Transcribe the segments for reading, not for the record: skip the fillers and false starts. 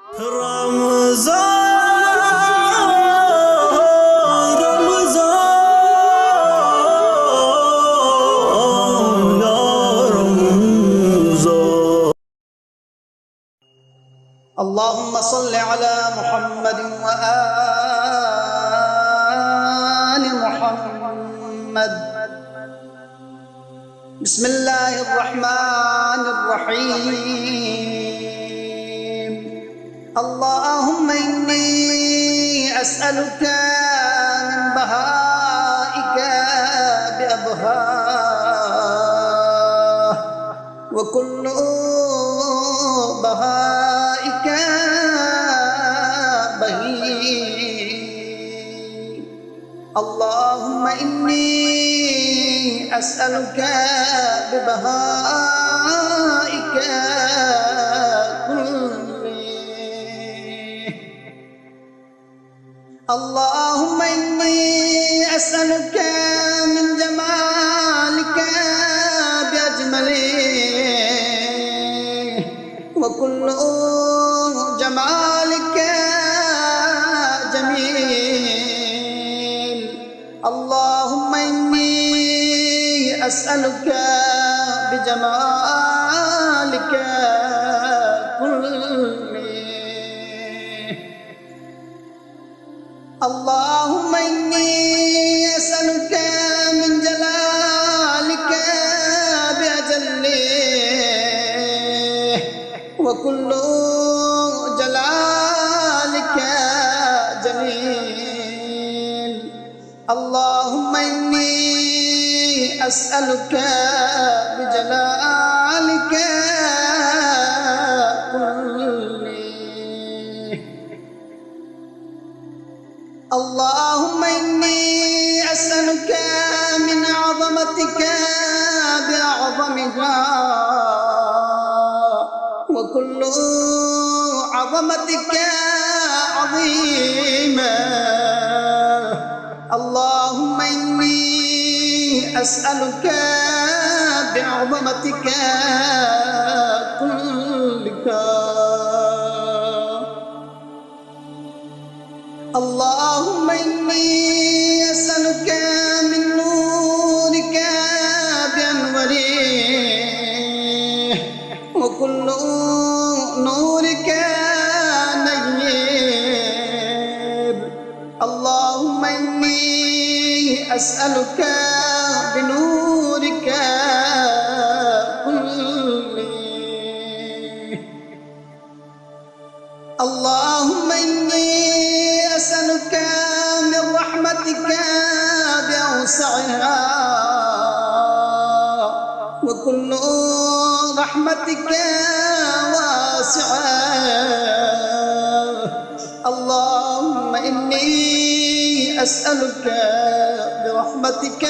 اللهم صل على محمد وآل محمد. بسم الله الرحمن الرحيم. اللهم إني أسألك من بهائك بأبهاه وكل بهائك بهي. اللهم إني أسألك ببهائك كله. اللهم إني أسألك من جمالك بأجمله وكل جمالك جميل. اللهم إني أسألك بجمالك كله. اللهم إني أسألك من جلالك بأجله وكل جلالك جميل. اللهم إني أسألك بجلالك كله. اللهم إني أسألك من عظمتك بأعظمها وكل عظمتك عظيمة. اللهم إني أسألك بعظمتك كلها. اللهم إني أسألك من نورك بأنوره وكل نورك نير. اللهم إني أسألك بنورك كله. اللهم إني أسألك من رحمتك بأوسعها وكل رحمتك واسعة. اللهم إني أسألك برحمتك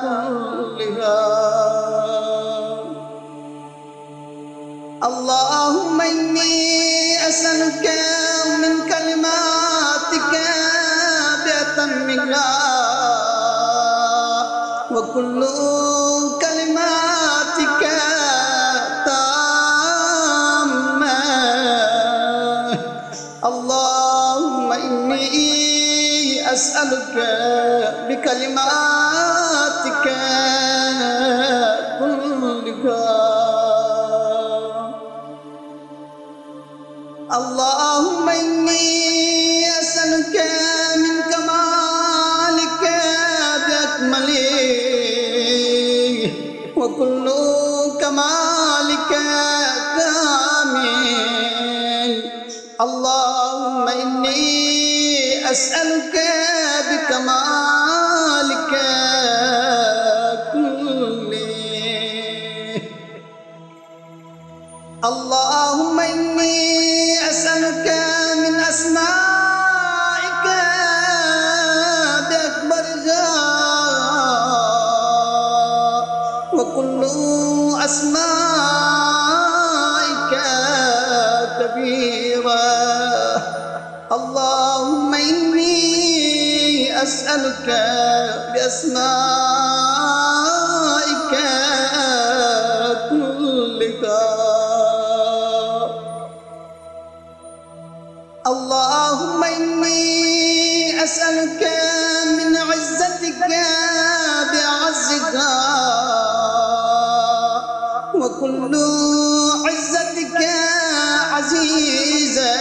كلها. اللهم إني أسألك من كلماتك بأتمها وكل كلماتك تامة. اللهم إني أسألك بكلماتك كلها. اللهم إني أسألك من كمالك بأكمله وكل كمالك كامل. اللهم إني أسألك بكمالك كله. اللهم إني أسألك من أسمائك بأكبرها وكل أسمائك كبيرة. اللهم إني أسألك بأسمائك كلها. أسألك من عزتك بعزك وكل عزتك عزيزة.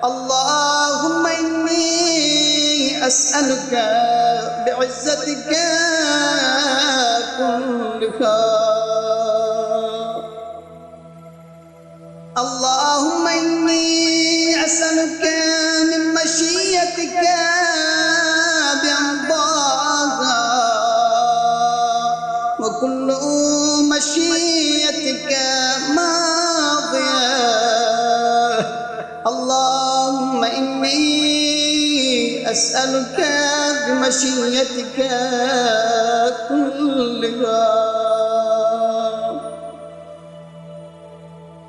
اللهم إني أسألك بعزتك كلها. اللهم إني أسألك من مشيتك برضاها وكل مشيتك ماضية. اللهم إني أسألك بمشيتك كلها.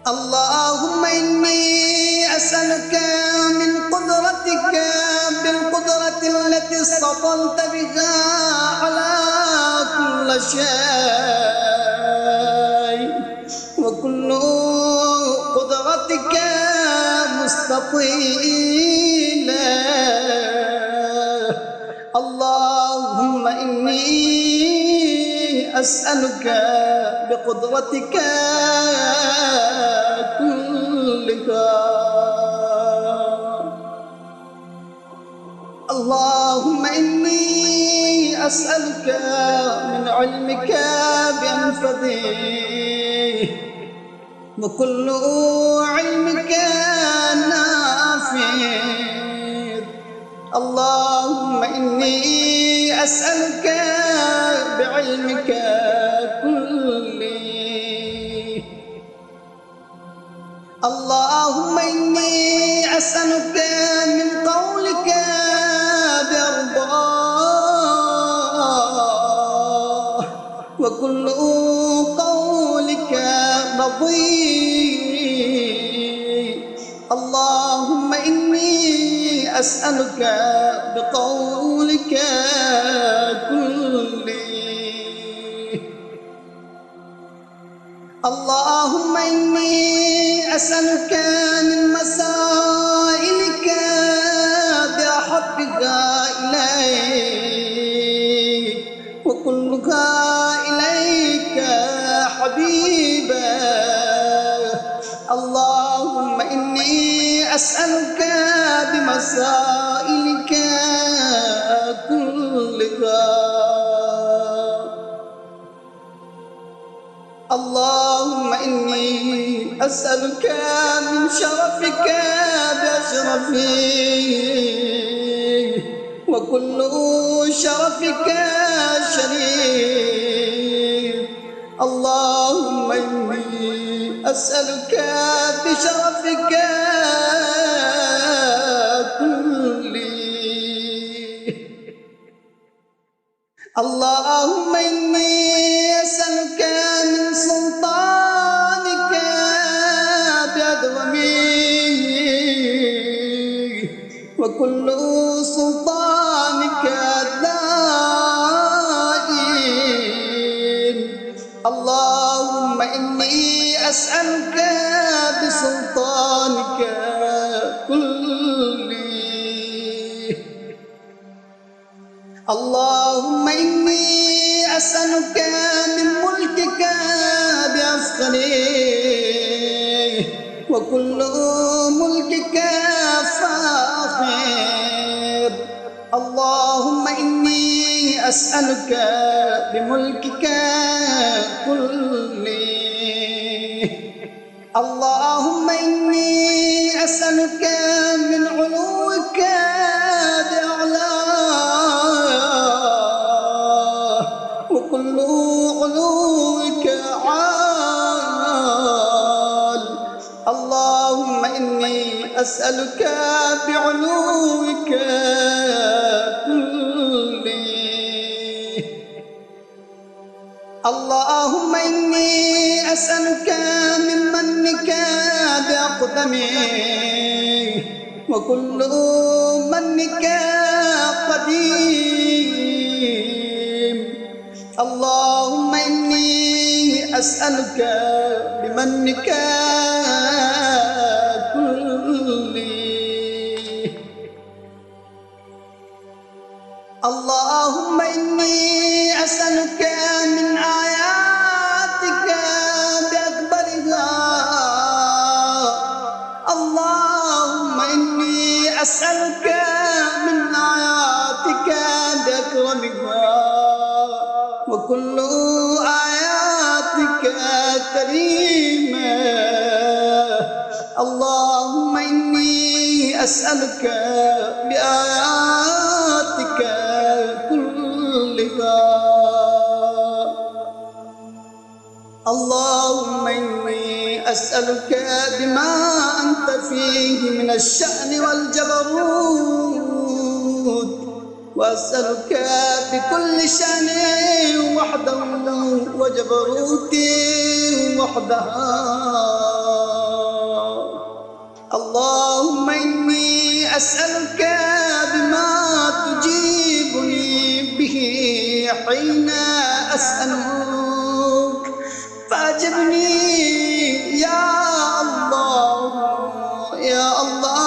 اللهم إني أسألك من قدرتك بالقدرة التي استطلت بها على كل شيء وكل قدرتك مستطيلة. اللهم إني أسألك بقدرتك كلها. اللهم إني أسألك من علمك بأنفذه وكل علمك نافذ. اللهم إني أسألك بعلمك كله. اللهم إني أسألك من قولك برضاه وكل قولك رضي. اللهم إني أسألك بقولك كله. اللهم إني أسألك من مسائلك بأحبك إليك وكلها إليك حبيبا. اللهم إني أسألك بمسائلك كلها. اللهم إني أسألك من شرفك بأشرفه وكل شرفك شريف. اللهم إني أسألك بشرفك كله. اللهم إني أسألك من سلطانك بأدومه وكل سلطانك دائم. اللهم إني أسألك بسلطانك كله. اللهم إني أسألك من ملكك بأفخره وكل ملكك فاخر. اللهم إني أسألك بملكك كله. اللهم إني أسألك من علوك بأعلاه وكل علوك عال. اللهم إني أسألك بعلوك كله. اللهم إني أسألك من منك بأقدمه وكل منك قديم. اللهم إني أسألك بمنك كله. وكل آياتك كريمة. اللهم إني أسألك بآياتك كلها. اللهم إني أسألك بما أنت فيه من الشأن والجبروت، وأسألك بكل شأن وحده وجبروت وحدها. اللهم إني أسألك بما تجيبني به حين أسألك فأجبني يا الله يا الله